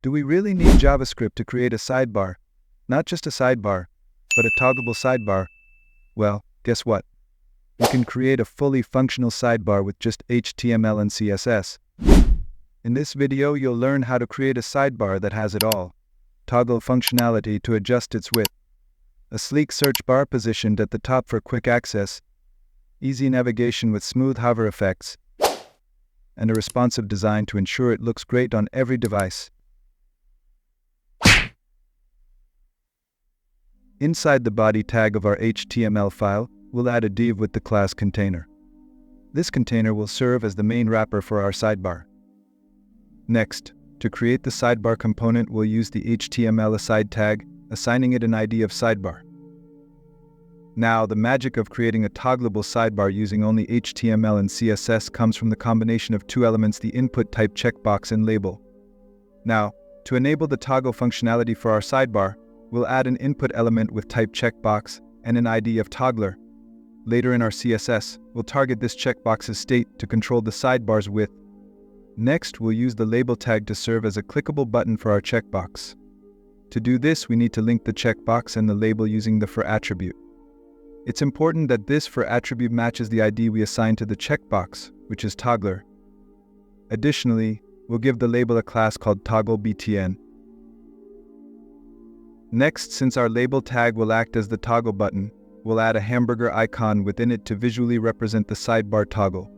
Do we really need JavaScript to create a sidebar? Not just a sidebar, but a toggleable sidebar? Well, guess what? We can create a fully functional sidebar with just HTML and CSS. In this video, you'll learn how to create a sidebar that has it all. Toggle functionality to adjust its width. A sleek search bar positioned at the top for quick access. Easy navigation with smooth hover effects. And a responsive design to ensure it looks great on every device. Inside the body tag of our HTML file, we'll add a div with the class container. This container will serve as the main wrapper for our sidebar. Next, to create the sidebar component, we'll use the HTML aside tag, assigning it an ID of sidebar. Now, the magic of creating a toggleable sidebar using only HTML and CSS comes from the combination of two elements, the input type checkbox and label. Now, to enable the toggle functionality for our sidebar, we'll add an input element with type checkbox and an ID of toggler. Later in our CSS, we'll target this checkbox's state to control the sidebar's width. Next, we'll use the label tag to serve as a clickable button for our checkbox. To do this, we need to link the checkbox and the label using the for attribute. It's important that this for attribute matches the ID we assign to the checkbox, which is toggler. Additionally, we'll give the label a class called toggleBTN. Next, since our label tag will act as the toggle button, we'll add a hamburger icon within it to visually represent the sidebar toggle.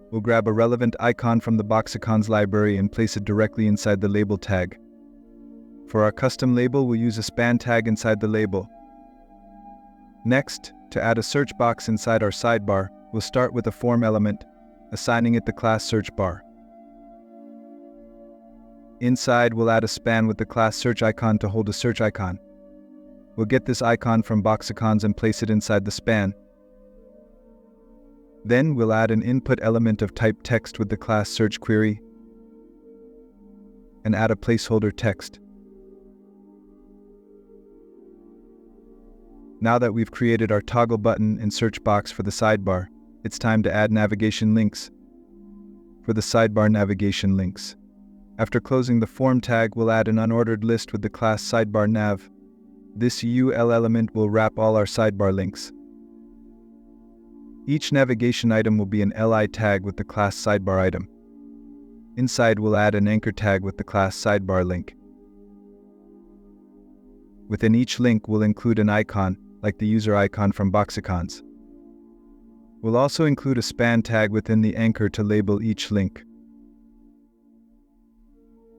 We'll grab a relevant icon from the boxicons library and place it directly inside the label tag. For our custom label, we'll use a span tag inside the label. Next, to add a search box inside our sidebar, we'll start with a form element, assigning it the class search bar. Inside, we'll add a span with the class search icon to hold a search icon. We'll get this icon from boxicons and place it inside the span. Then we'll add an input element of type text with the class search query and add a placeholder text. Now that we've created our toggle button and search box for the sidebar, it's time to add navigation links. For the sidebar navigation links, after closing the form tag, we'll add an unordered list with the class sidebar nav. This UL element will wrap all our sidebar links. Each navigation item will be an LI tag with the class sidebar item. Inside, we'll add an anchor tag with the class sidebar link. Within each link, we'll include an icon, like the user icon from boxicons. We'll also include a span tag within the anchor to label each link.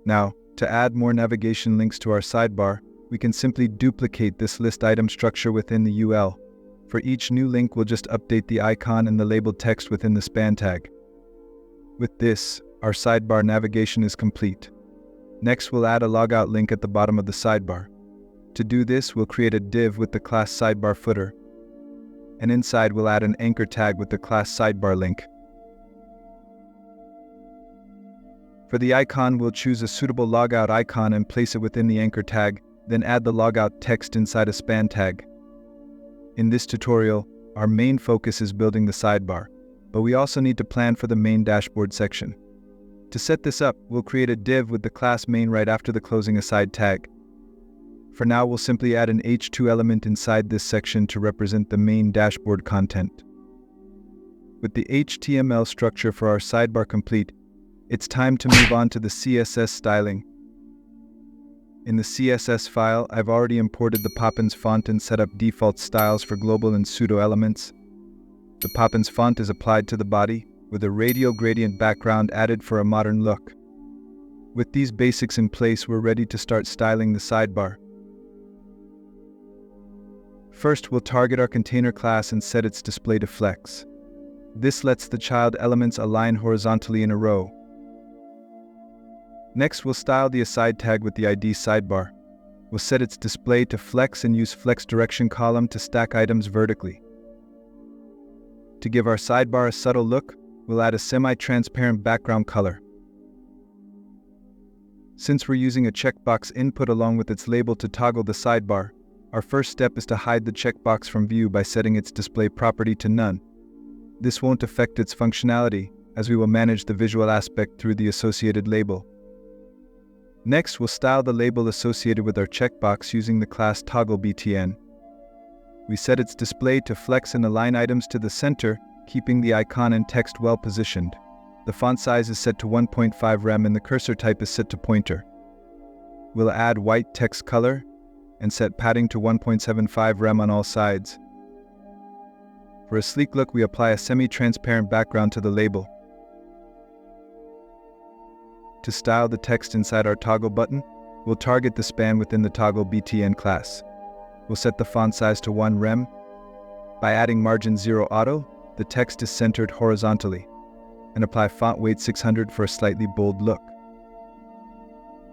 Now, to add more navigation links to our sidebar, we can simply duplicate this list item structure within the UL. For each new link, we'll just update the icon and the labeled text within the span tag. With this, our sidebar navigation is complete. Next, we'll add a logout link at the bottom of the sidebar. To do this, we'll create a div with the class sidebar footer. And inside, we'll add an anchor tag with the class sidebar link. For the icon, we'll choose a suitable logout icon and place it within the anchor tag, then add the logout text inside a span tag. In this tutorial, our main focus is building the sidebar, but we also need to plan for the main dashboard section. To set this up, we'll create a div with the class main right after the closing aside tag. For now, we'll simply add an h2 element inside this section to represent the main dashboard content. With the HTML structure for our sidebar complete, it's time to move on to the CSS styling. In the CSS file, I've already imported the Poppins font and set up default styles for global and pseudo elements. The Poppins font is applied to the body, with a radial gradient background added for a modern look. With these basics in place, we're ready to start styling the sidebar. First, we'll target our container class and set its display to flex. This lets the child elements align horizontally in a row. Next, we'll style the aside tag with the ID sidebar. We'll set its display to flex and use flex direction column to stack items vertically. To give our sidebar a subtle look, we'll add a semi-transparent background color. Since we're using a checkbox input along with its label to toggle the sidebar, our first step is to hide the checkbox from view by setting its display property to none. This won't affect its functionality, as we will manage the visual aspect through the associated label. Next, we'll style the label associated with our checkbox using the class toggleBTN. We set its display to flex and align items to the center, keeping the icon and text well positioned. The font size is set to 1.5 rem and the cursor type is set to pointer. We'll add white text color and set padding to 1.75 rem on all sides. For a sleek look, we apply a semi-transparent background to the label. To style the text inside our toggle button, we'll target the span within the toggleBTN class. We'll set the font size to 1 rem. By adding margin 0 auto, the text is centered horizontally, and apply font weight 600 for a slightly bold look.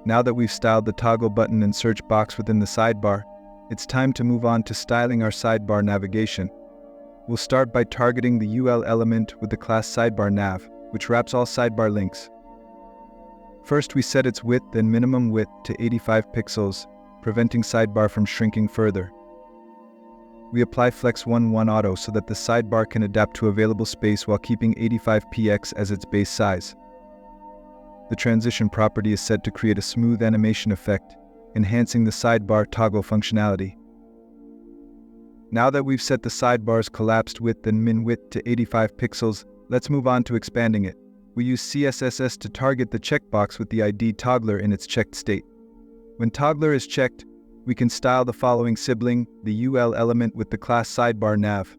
Now that we've styled the toggle button and search box within the sidebar, it's time to move on to styling our sidebar navigation. We'll start by targeting the UL element with the class sidebar nav, which wraps all sidebar links. First, we set its width and minimum width to 85 pixels, preventing sidebar from shrinking further. We apply Flex 1:1 Auto so that the sidebar can adapt to available space while keeping 85px as its base size. The transition property is set to create a smooth animation effect, enhancing the sidebar toggle functionality. Now that we've set the sidebar's collapsed width and min width to 85 pixels, let's move on to expanding it. We use CSS to target the checkbox with the ID toggler in its checked state. When toggler is checked, we can style the following sibling, the UL element with the class sidebar nav.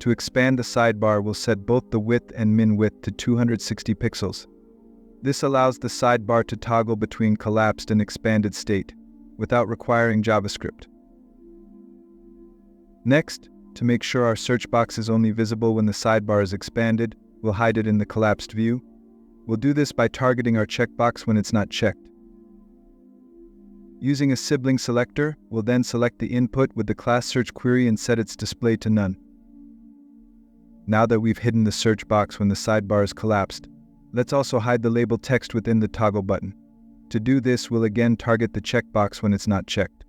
To expand the sidebar, we'll set both the width and min width to 260 pixels. This allows the sidebar to toggle between collapsed and expanded state, without requiring JavaScript. Next, to make sure our search box is only visible when the sidebar is expanded, we'll hide it in the collapsed view. We'll do this by targeting our checkbox when it's not checked. Using a sibling selector, we'll then select the input with the class search query and set its display to none. Now that we've hidden the search box when the sidebar is collapsed, let's also hide the label text within the toggle button. To do this, we'll again target the checkbox when it's not checked.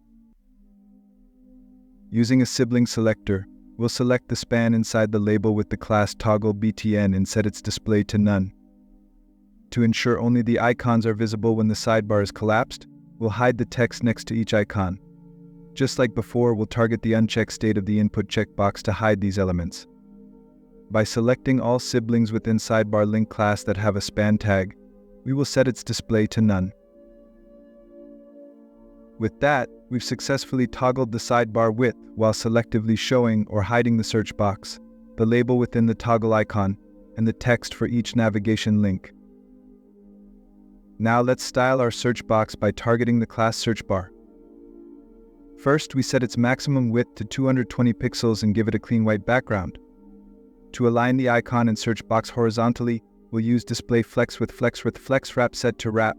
Using a sibling selector, we'll select the span inside the label with the class toggleBTN and set its display to none. To ensure only the icons are visible when the sidebar is collapsed, we'll hide the text next to each icon. Just like before, we'll target the unchecked state of the input checkbox to hide these elements. By selecting all siblings within sidebar link class that have a span tag, we will set its display to none. With that, we've successfully toggled the sidebar width while selectively showing or hiding the search box, the label within the toggle icon, and the text for each navigation link. Now let's style our search box by targeting the class search bar. First, we set its maximum width to 220 pixels and give it a clean white background. To align the icon and search box horizontally, we'll use display flex with flex wrap set to wrap.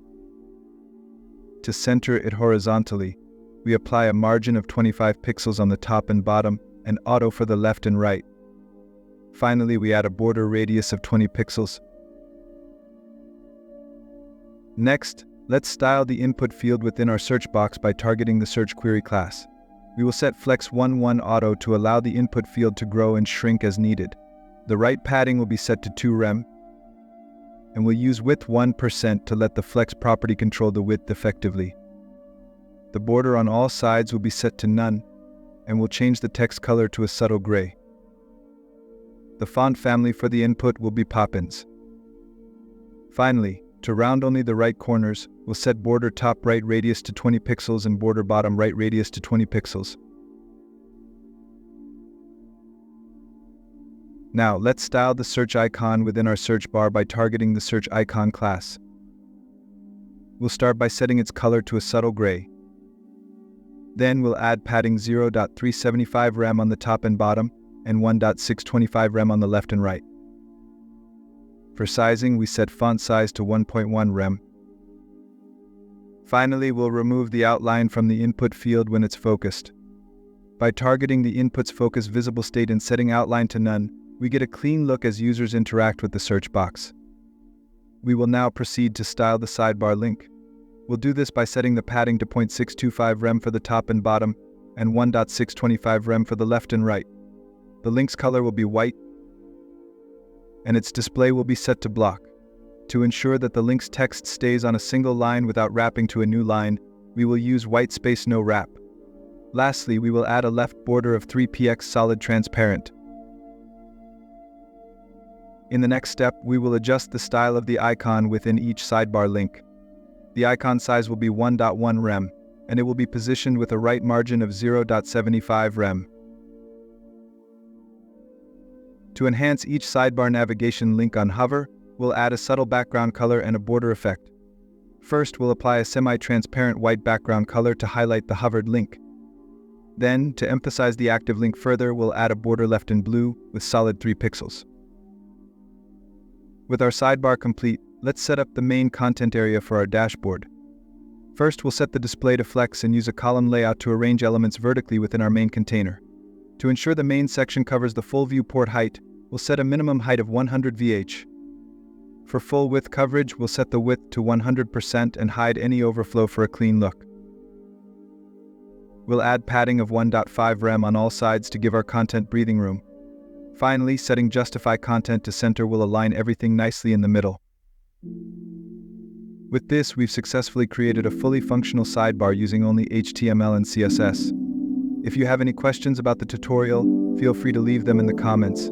To center it horizontally, we apply a margin of 25 pixels on the top and bottom, and auto for the left and right. Finally, we add a border radius of 20 pixels. Next, let's style the input field within our search box by targeting the search query class. We will set Flex 1:1 Auto to allow the input field to grow and shrink as needed. The right padding will be set to 2 rem, and we'll use width 1% to let the flex property control the width effectively. The border on all sides will be set to none, and we'll change the text color to a subtle gray. The font family for the input will be Poppins. Finally, to round only the right corners, we'll set border top right radius to 20 pixels and border bottom right radius to 20 pixels. Now, let's style the search icon within our search bar by targeting the search icon class. We'll start by setting its color to a subtle gray. Then we'll add padding 0.375 rem on the top and bottom, and 1.625 rem on the left and right. For sizing, we set font size to 1.1 rem. Finally, we'll remove the outline from the input field when it's focused. By targeting the input's focus visible state and setting outline to none, we get a clean look as users interact with the search box. We will now proceed to style the sidebar link. We'll do this by setting the padding to 0.625 rem for the top and bottom, and 1.625 rem for the left and right. The link's color will be white, and its display will be set to block. To ensure that the link's text stays on a single line without wrapping to a new line, we will use whitespace no wrap. Lastly, we will add a left border of 3px solid transparent. In the next step, we will adjust the style of the icon within each sidebar link. The icon size will be 1.1 rem, and it will be positioned with a right margin of 0.75 rem. To enhance each sidebar navigation link on hover, we'll add a subtle background color and a border effect. First, we'll apply a semi-transparent white background color to highlight the hovered link. Then, to emphasize the active link further, we'll add a border left in blue with solid 3 pixels. With our sidebar complete, let's set up the main content area for our dashboard. First, we'll set the display to flex and use a column layout to arrange elements vertically within our main container. To ensure the main section covers the full viewport height, we'll set a minimum height of 100 VH. For full width coverage, we'll set the width to 100% and hide any overflow for a clean look. We'll add padding of 1.5 rem on all sides to give our content breathing room. Finally, setting Justify Content to center will align everything nicely in the middle. With this, we've successfully created a fully functional sidebar using only HTML and CSS. If you have any questions about the tutorial, feel free to leave them in the comments.